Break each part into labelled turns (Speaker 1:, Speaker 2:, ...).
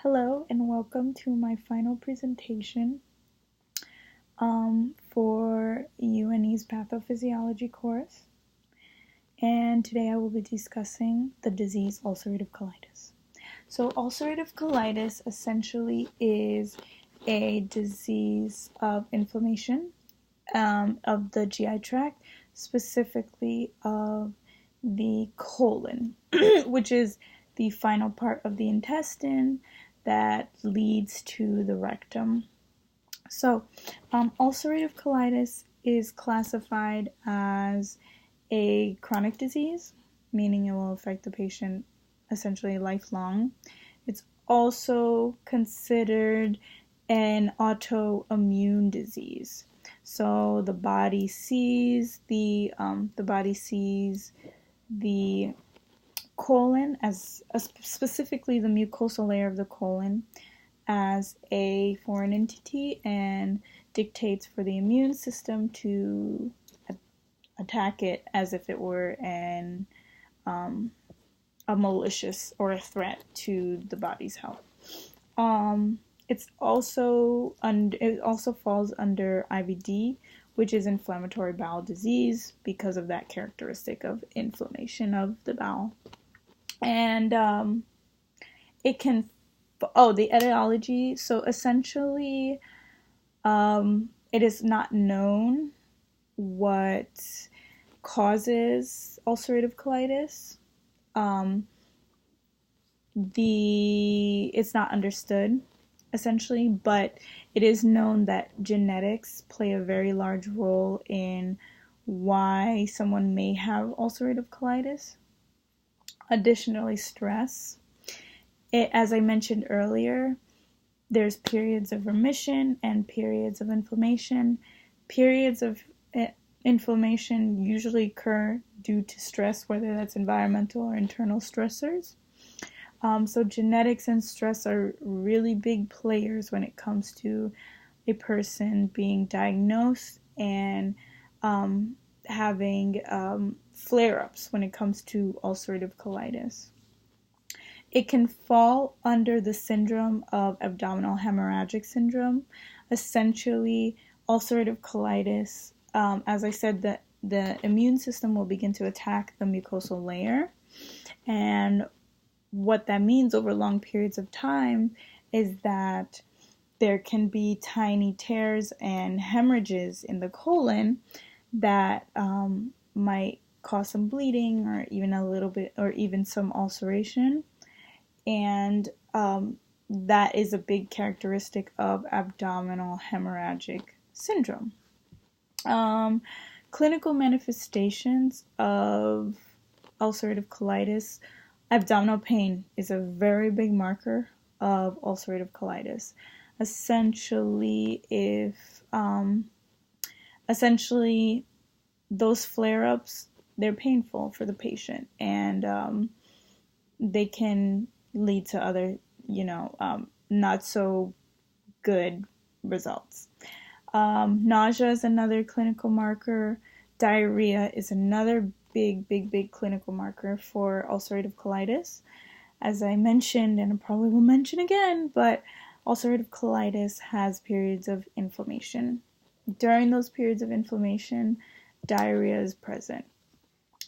Speaker 1: Hello and welcome to my final presentation for UNE's Pathophysiology course. And today I will be discussing the disease ulcerative colitis. So ulcerative colitis essentially is a disease of inflammation of the GI tract, specifically of the colon, which is the final part of the intestine that leads to the rectum. So, ulcerative colitis is classified as a chronic disease, meaning it will affect the patient essentially lifelong. It's also considered an autoimmune disease. So the body sees the colon as specifically the mucosal layer of the colon as a foreign entity and dictates for the immune system to attack it as if it were a malicious or a threat to the body's health. It also falls under IBD, which is inflammatory bowel disease, because of that characteristic of inflammation of the bowel. And it can, the etiology, so essentially it is not known what causes ulcerative colitis. It's not understood, essentially, but it is known that genetics play a very large role in why someone may have ulcerative colitis. Additionally, stress. As I mentioned earlier, there's periods of remission and periods of inflammation. Periods of inflammation usually occur due to stress, whether that's environmental or internal stressors. So genetics and stress are really big players when it comes to a person being diagnosed and having flare-ups when it comes to ulcerative colitis. It can fall under the syndrome of abdominal hemorrhagic syndrome. Essentially, ulcerative colitis, as I said, the immune system will begin to attack the mucosal layer. And what that means over long periods of time is that there can be tiny tears and hemorrhages in the colon that might cause some bleeding or even a little bit, or even some ulceration. And that is a big characteristic of abdominal hemorrhagic syndrome. Clinical manifestations of ulcerative colitis. Abdominal pain is a very big marker of ulcerative colitis. Essentially, those flare-ups, they're painful for the patient, and they can lead to other, not so good results. Nausea is another clinical marker. Diarrhea is another big clinical marker for ulcerative colitis. As I mentioned, and I probably will mention again, but ulcerative colitis has periods of inflammation. During those periods of inflammation, diarrhea is present.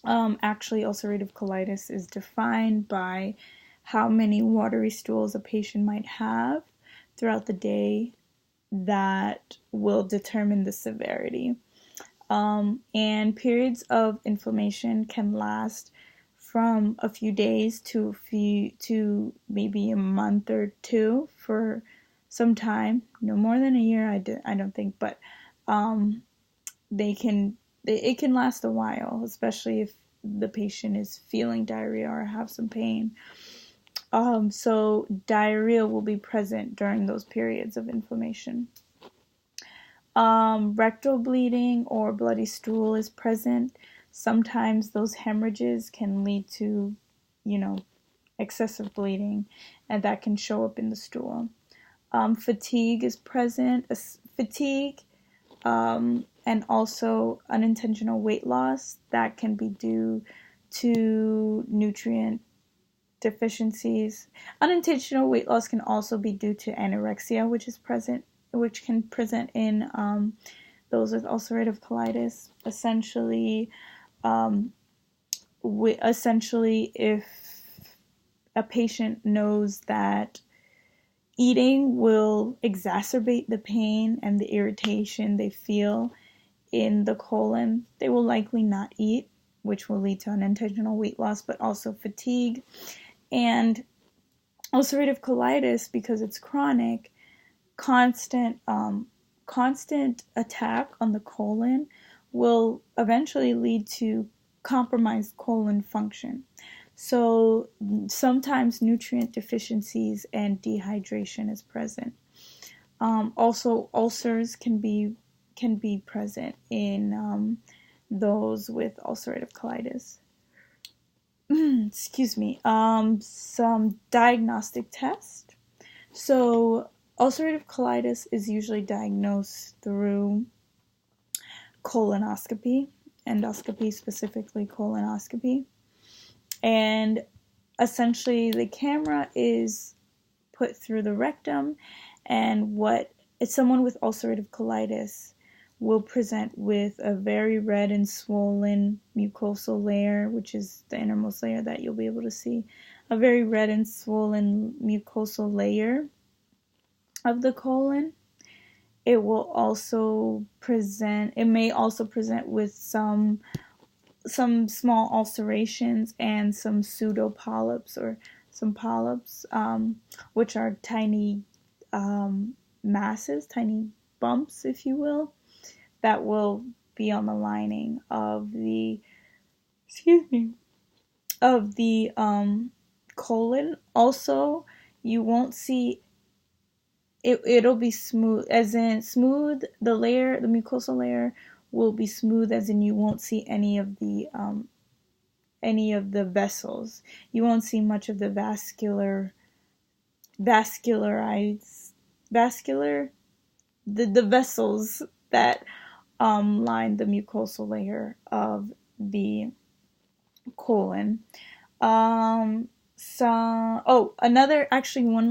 Speaker 1: Actually, ulcerative colitis is defined by how many watery stools a patient might have throughout the day that will determine the severity. And periods of inflammation can last from a few days to maybe a month or two for some time. No more than a year, I don't think, but it can last a while, especially if the patient is feeling diarrhea or have some pain. So diarrhea will be present during those periods of inflammation. Rectal bleeding or bloody stool is present. Sometimes those hemorrhages can lead to, excessive bleeding, and that can show up in the stool. Fatigue is present. Fatigue, and also unintentional weight loss that can be due to nutrient deficiencies. Unintentional weight loss can also be due to anorexia, which can present in those with ulcerative colitis. Essentially, if a patient knows that eating will exacerbate the pain and the irritation they feel in the colon, they will likely not eat, which will lead to unintentional weight loss, but also fatigue. And ulcerative colitis, because it's chronic, constant attack on the colon will eventually lead to compromised colon function. So sometimes nutrient deficiencies and dehydration is present. Also, ulcers can be present in those with ulcerative colitis. Excuse me. Some diagnostic tests. So ulcerative colitis is usually diagnosed through colonoscopy, endoscopy, specifically colonoscopy. And essentially the camera is put through the rectum, and someone with ulcerative colitis will present with a very red and swollen mucosal layer, which is the innermost layer that you'll be able to see. A very red and swollen mucosal layer of the colon. It may also present with some small ulcerations and some pseudopolyps or some polyps, which are tiny masses, tiny bumps, if you will, that will be on the lining of the colon. Also, you won't see it'll be smooth, as in smooth. The mucosal layer will be smooth, as in you won't see any of the vessels. You won't see much of the the vessels that line the mucosal layer of the colon. One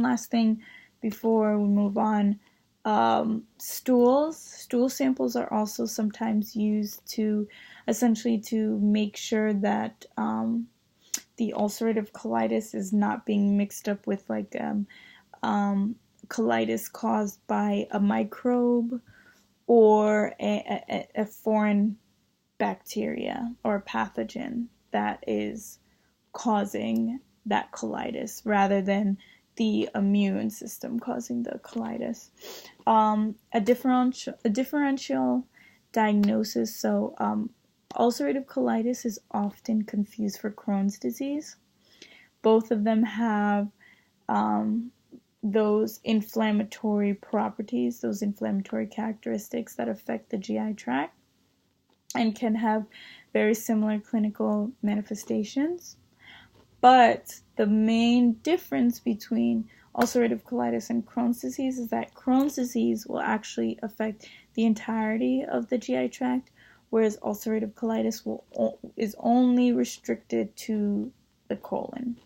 Speaker 1: last thing before we move on. Stool samples are also sometimes used to make sure that the ulcerative colitis is not being mixed up with colitis caused by a microbe or a foreign bacteria or pathogen that is causing that colitis, rather than the immune system causing the colitis. A differential diagnosis. So ulcerative colitis is often confused for Crohn's disease. Both of them have those inflammatory properties, those inflammatory characteristics that affect the GI tract and can have very similar clinical manifestations. But the main difference between ulcerative colitis and Crohn's disease is that Crohn's disease will actually affect the entirety of the GI tract, whereas ulcerative colitis is only restricted to the colon.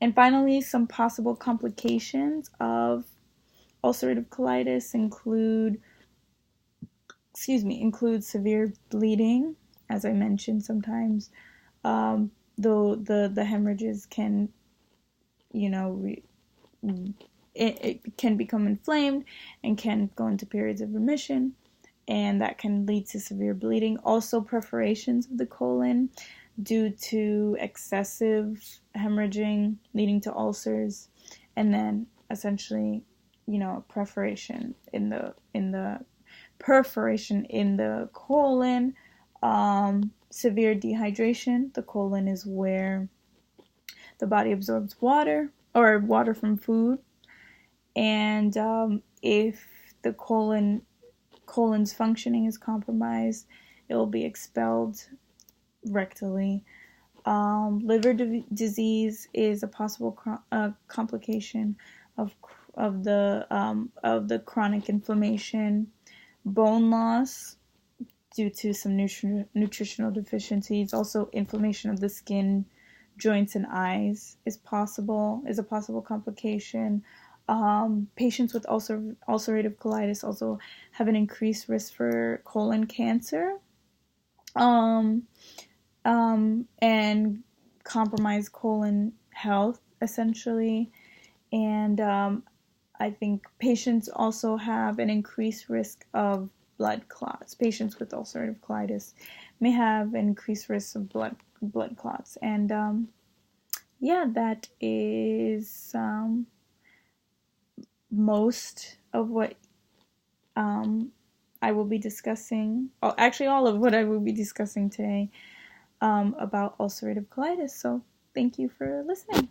Speaker 1: And finally, some possible complications of ulcerative colitis include severe bleeding. As I mentioned, sometimes though the hemorrhages can, it can become inflamed and can go into periods of remission, and that can lead to severe bleeding. Also, perforations of the colon due to excessive hemorrhaging leading to ulcers, and then essentially, perforation in the colon. Severe dehydration. The colon is where the body absorbs water from food, and if the colon's functioning is compromised, it will be expelled rectally. Liver disease is a possible complication of the chronic inflammation. Bone loss due to some nutritional deficiencies. Also, inflammation of the skin, joints, and eyes is a possible complication. Patients with ulcerative colitis also have an increased risk for colon cancer, and compromised colon health, essentially. And I think patients also have an increased risk of blood clots. Patients with ulcerative colitis may have an increased risk of blood clots. And that is most of what I will be discussing. Oh, actually, all of what I will be discussing today about ulcerative colitis. So thank you for listening.